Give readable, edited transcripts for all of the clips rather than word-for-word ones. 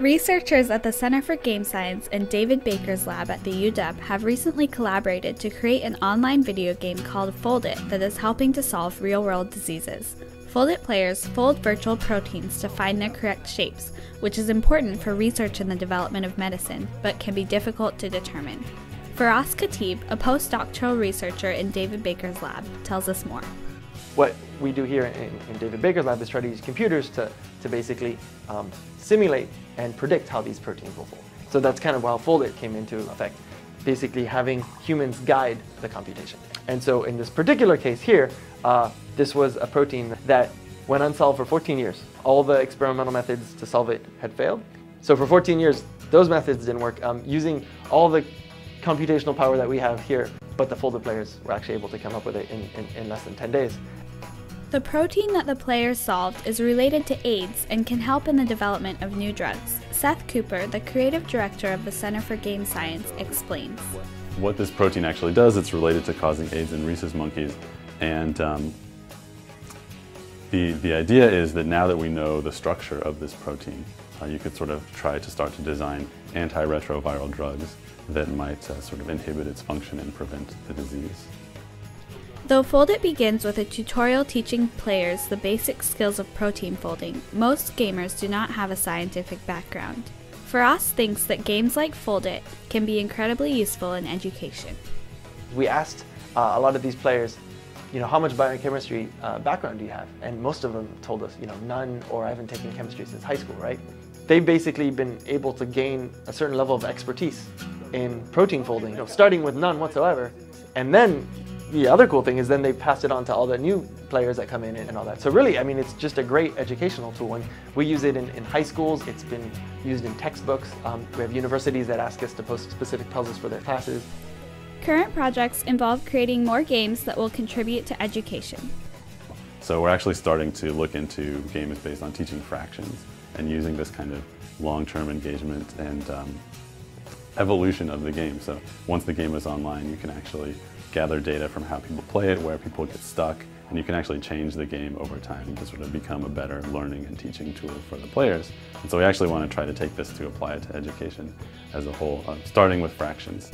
Researchers at the Center for Game Science and David Baker's lab at the UW have recently collaborated to create an online video game called FoldIt that is helping to solve real-world diseases. FoldIt players fold virtual proteins to find their correct shapes, which is important for research in the development of medicine, but can be difficult to determine. Firas Khatib, a postdoctoral researcher in David Baker's lab, tells us more. What we do here in David Baker's lab is try to use computers to basically simulate and predict how these proteins will fold. So that's kind of how FoldIt came into effect, basically having humans guide the computation. And so in this particular case here, this was a protein that went unsolved for 14 years. All the experimental methods to solve it had failed. So for 14 years, those methods didn't work. Using all the computational power that we have here, but the FoldIt players were actually able to come up with it in less than 10 days. The protein that the players solved is related to AIDS and can help in the development of new drugs. Seth Cooper, the creative director of the Center for Game Science, explains. What this protein actually does, it's related to causing AIDS in rhesus monkeys. And the idea is that now that we know the structure of this protein, you could sort of try to start to design antiretroviral drugs that might sort of inhibit its function and prevent the disease. Though FoldIt begins with a tutorial teaching players the basic skills of protein folding, most gamers do not have a scientific background. Firas thinks that games like FoldIt can be incredibly useful in education. We asked a lot of these players, how much biochemistry background do you have? And most of them told us, none, or I haven't taken chemistry since high school, right? They've basically been able to gain a certain level of expertise in protein folding, starting with none whatsoever. And then the other cool thing is then they pass it on to all the new players that come in and all that. So really, it's just a great educational tool. And we use it in high schools. It's been used in textbooks. We have universities that ask us to post specific puzzles for their classes. Current projects involve creating more games that will contribute to education. So we're actually starting to look into games based on teaching fractions and using this kind of long-term engagement and evolution of the game. So once the game is online, you can actually gather data from how people play it, where people get stuck, and you can actually change the game over time to sort of become a better learning and teaching tool for the players. And so we actually want to try to take this to apply it to education as a whole, starting with fractions.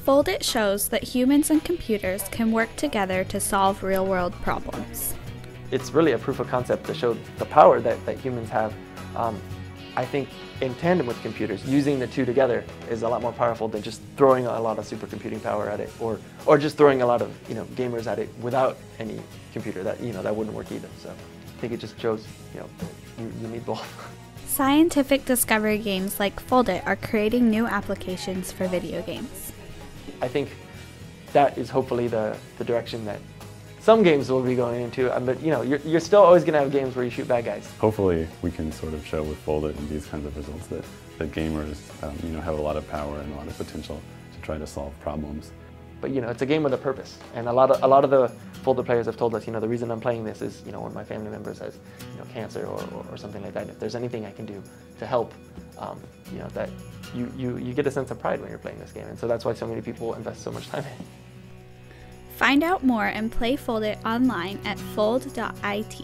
FoldIt shows that humans and computers can work together to solve real-world problems. It's really a proof of concept to show the power that humans have. I think in tandem with computers, using the two together is a lot more powerful than just throwing a lot of supercomputing power at it, or just throwing a lot of gamers at it without any computer. That that wouldn't work either. So I think it just shows you need both. Scientific discovery games like FoldIt are creating new applications for video games. I think that is hopefully the direction that some games will be going into, but you're still always going to have games where you shoot bad guys. Hopefully we can sort of show with FoldIt and these kinds of results that gamers have a lot of power and a lot of potential to try to solve problems. But it's a game with a purpose, and a lot of the FoldIt players have told us, the reason I'm playing this is when my family members has cancer or something like that. If there's anything I can do to help, that you get a sense of pride when you're playing this game, and so that's why so many people invest so much time in it. Find out more and play FoldIt online at fold.it.